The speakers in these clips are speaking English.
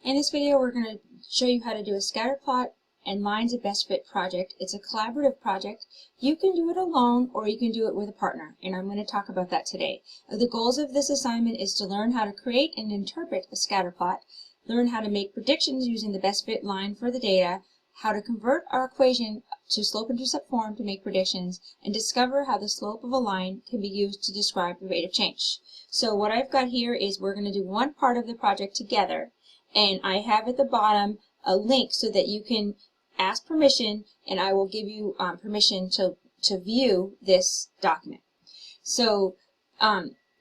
In this video, we're going to show you how to do a scatter plot and lines of best fit project. It's a collaborative project. You can do it alone or you can do it with a partner, and I'm going to talk about that today. The goals of this assignment is to learn how to create and interpret a scatter plot, learn how to make predictions using the best fit line for the data, how to convert our equation to slope-intercept form to make predictions, and discover how the slope of a line can be used to describe the rate of change. So what I've got here is we're going to do one part of the project together, and I have at the bottom a link so that you can ask permission, and I will give you permission to view this document. So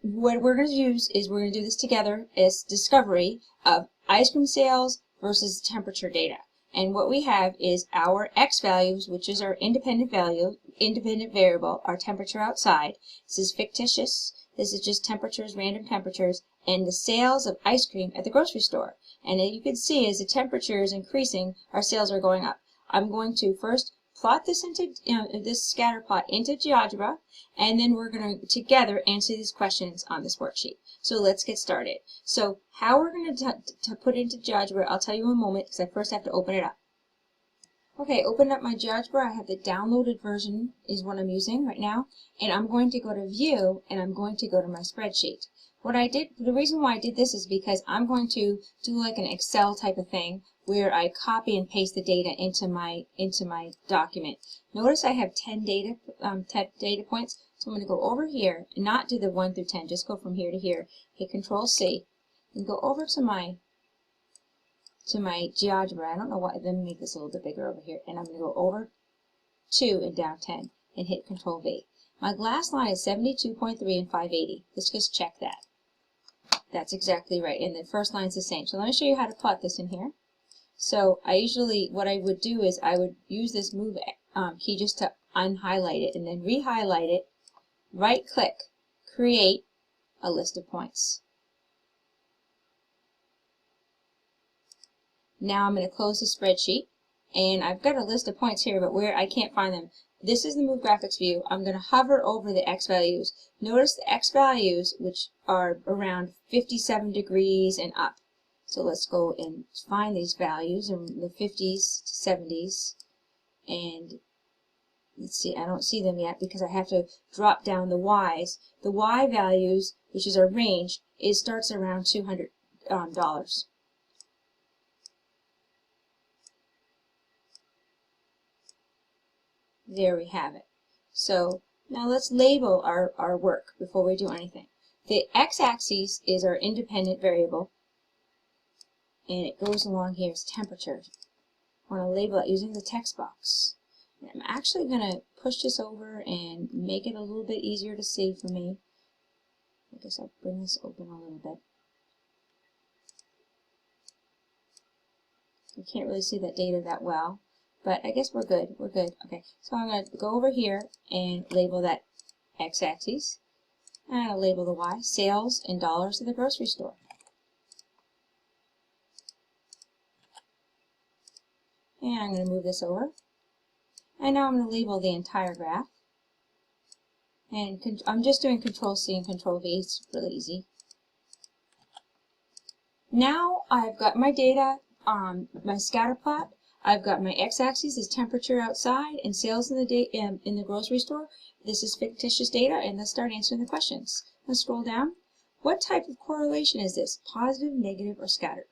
what we're going to use is we're going to do this together as discovery of ice cream sales versus temperature data. And what we have is our x values, which is our independent variable, our temperature outside. This is fictitious. This is just temperatures, random temperatures, and the sales of ice cream at the grocery store. And you can see as the temperature is increasing, our sales are going up. I'm going to first plot this into this scatter plot into GeoGebra, and then we're going to together answer these questions on this worksheet. So let's get started. So how we're going to put it into GeoGebra, I'll tell you in a moment because I first have to open it up. Okay, open up my GeoGebra. I have the downloaded version is what I'm using right now, and I'm going to go to View, and I'm going to go to my spreadsheet. The reason why I did this is because I'm going to do like an Excel type of thing where I copy and paste the data into my document. Notice I have 10 data points, so I'm going to go over here and not do the 1 through 10, just go from here to here. Hit Control C and go over to my GeoGebra. I don't know why. Let me make this a little bit bigger over here, and I'm going to go over 2 and down 10 and hit Control V. My last line is 72.3 and 580. Let's just check that. That's exactly right, and the first line is the same. So let me show you how to plot this in here. So what I would do is I would use this move key just to unhighlight it and then rehighlight it, right click, create a list of points. Now I'm going to close the spreadsheet, and I've got a list of points here, but where I can't find them. This is the Move Graphics view. I'm going to hover over the X values. Notice the X values, which are around 57 degrees and up. So let's go and find these values in the 50s to 70s. And let's see, I don't see them yet because I have to drop down the Y's. The Y values, which is our range, starts around $200. There we have it. So now let's label our work before we do anything. The x-axis is our independent variable, and it goes along here as temperature. I want to label it using the text box. And I'm actually going to push this over and make it a little bit easier to see for me. I guess I'll bring this open a little bit. You can't really see that data that well, but I guess we're good. We're good. Okay, so I'm going to go over here and label that x-axis. And I'm going to label the y, sales in dollars at the grocery store. And I'm going to move this over. And now I'm going to label the entire graph. And I'm just doing Control C and Control V. It's really easy. Now I've got my data, my scatter plot. I've got my x-axis is temperature outside and sales in the grocery store. This is fictitious data, and let's start answering the questions. Let's scroll down. What type of correlation is this? Positive, negative, or scattered?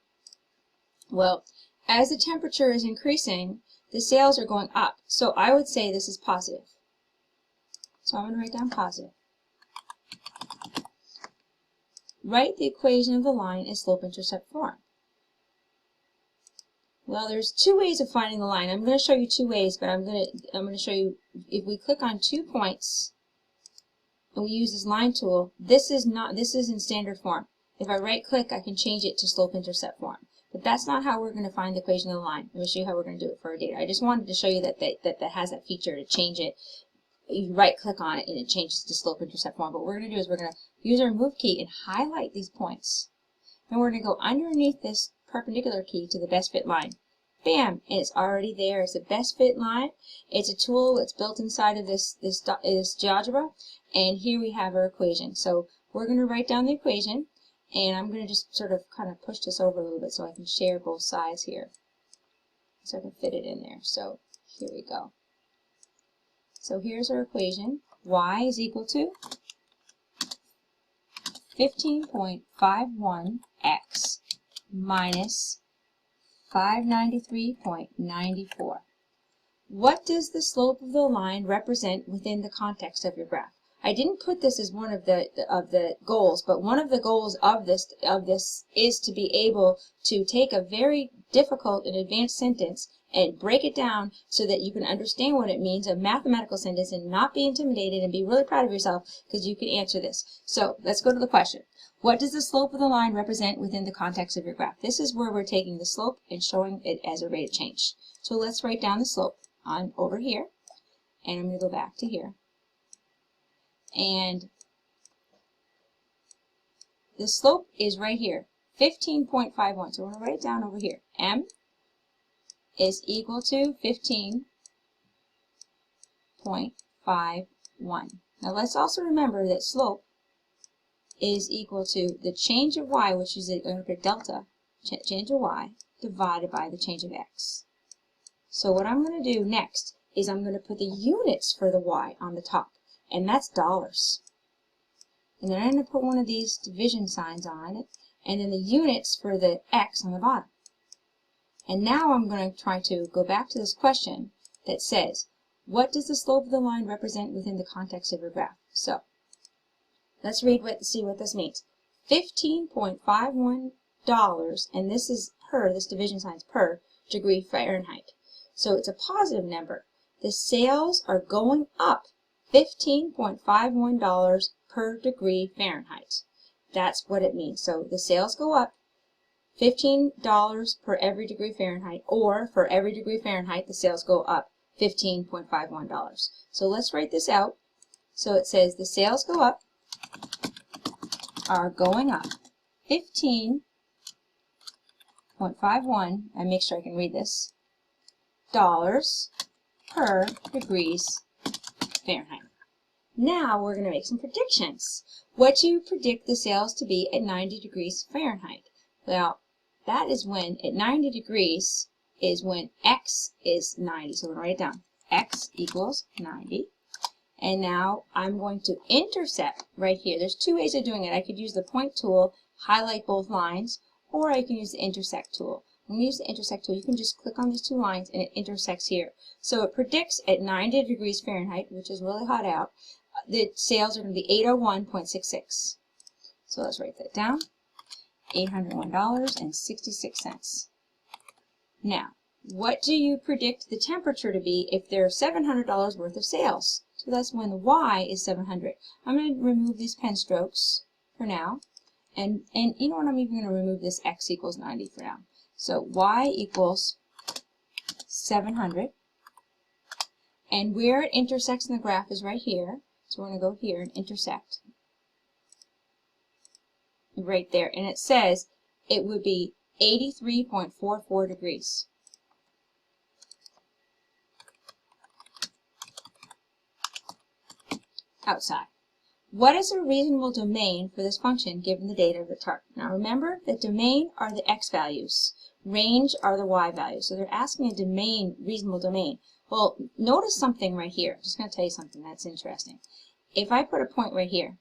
Well, as the temperature is increasing, the sales are going up. So I would say this is positive. So I'm going to write down positive. Write the equation of the line in slope-intercept form. Well, there's two ways of finding the line. I'm going to show you two ways, but I'm going to show you if we click on 2 points and we use this line tool. This is in standard form. If I right click, I can change it to slope-intercept form. But that's not how we're going to find the equation of the line. Let me show you how we're going to do it for our data. I just wanted to show you that has that feature to change it. You right click on it and it changes to slope-intercept form. But what we're going to do is we're going to use our move key and highlight these points. Then we're going to go underneath this perpendicular key to the best fit line. Bam! And it's already there. It's a best fit line. It's a tool that's built inside of this GeoGebra. And here we have our equation. So we're going to write down the equation. And I'm going to just sort of kind of push this over a little bit so I can share both sides here. So I can fit it in there. So here we go. So here's our equation. Y is equal to 15.51x minus 593.94. What does the slope of the line represent within the context of your graph? I didn't put this as one of the goals, but one of the goals of this is to be able to take a very difficult and advanced sentence and break it down so that you can understand what it means, a mathematical sentence, and not be intimidated and be really proud of yourself because you can answer this. So let's go to the question. What does the slope of the line represent within the context of your graph? This is where we're taking the slope and showing it as a rate of change. So let's write down the slope on over here, and I'm going to go back to here. And the slope is right here, 15.51. So we're going to write it down over here. M is equal to 15.51. Now let's also remember that slope is equal to the change of y, which is going to be delta, change of y, divided by the change of x. So what I'm going to do next is I'm going to put the units for the y on the top, and that's dollars. And then I'm going to put one of these division signs on it, and then the units for the x on the bottom. And now I'm going to try to go back to this question that says, what does the slope of the line represent within the context of your graph? So let's see what this means. $15.51, and this is per, this division sign is per degree Fahrenheit. So it's a positive number. The sales are going up $15.51 per degree Fahrenheit. That's what it means. So the sales go up $15 per every degree Fahrenheit, or for every degree Fahrenheit, the sales go up $15.51. So let's write this out. So it says the sales are going up 15.51, and make sure I can read this, dollars per degrees Fahrenheit. Now we're going to make some predictions. What do you predict the sales to be at 90 degrees Fahrenheit? Well, that is when, at 90 degrees, is when x is 90. So we're going to write it down. X equals 90. And now I'm going to intercept right here. There's two ways of doing it. I could use the point tool, highlight both lines, or I can use the intersect tool. When we use the intersect tool, you can just click on these two lines and it intersects here. So it predicts at 90 degrees Fahrenheit, which is really hot out, the sales are going to be $801.66. So let's write that down. $801.66. Now, what do you predict the temperature to be if there are $700 worth of sales? So that's when the y is 700. I'm going to remove these pen strokes for now. And you know what, I'm even going to remove this x equals 90 for now. So y equals 700. And where it intersects in the graph is right here. So we're going to go here and intersect. Right there. And it says it would be 83.44 degrees. Outside. What is a reasonable domain for this function given the data of the chart? Now remember that domain are the x values, range are the y values. So they're asking a domain, reasonable domain. Well, notice something right here. I'm just going to tell you something that's interesting. If I put a point right here,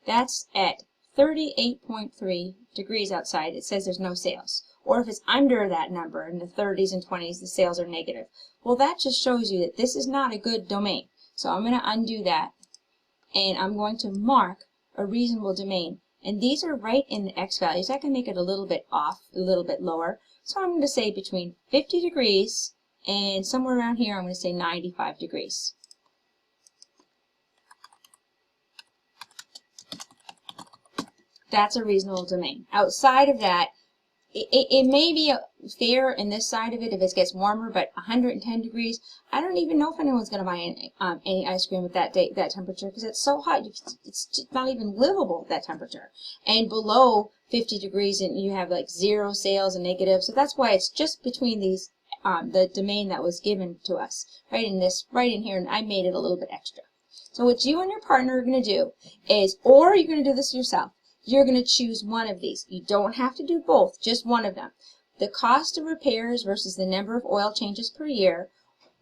that's at 38.3 degrees outside. It says there's no sales. Or if it's under that number in the 30s and 20s, the sales are negative. Well, that just shows you that this is not a good domain. So I'm going to undo that. And I'm going to mark a reasonable domain. And these are right in the x values. I can make it a little bit off, a little bit lower. So I'm going to say between 50 degrees and somewhere around here I'm going to say 95 degrees. That's a reasonable domain. Outside of that, it may be fair in this side of it if it gets warmer, but 110 degrees, I don't even know if anyone's going to buy any ice cream at that temperature because it's so hot. It's not even livable at that temperature. And below 50 degrees, and you have like zero sales and negative. So that's why it's just between these, the domain that was given to us, right in here, and I made it a little bit extra. So what you and your partner are going to do is, or you're going to do this yourself, you're going to choose one of these. You don't have to do both, just one of them. The cost of repairs versus the number of oil changes per year,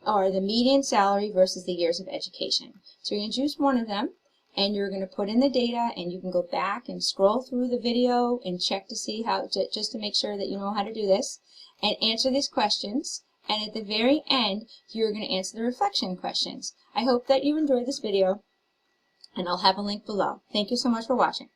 or the median salary versus the years of education. So you're going to choose one of them, and you're going to put in the data, and you can go back and scroll through the video and check to see how, just to make sure that you know how to do this, and answer these questions. And at the very end, you're going to answer the reflection questions. I hope that you enjoyed this video, and I'll have a link below. Thank you so much for watching.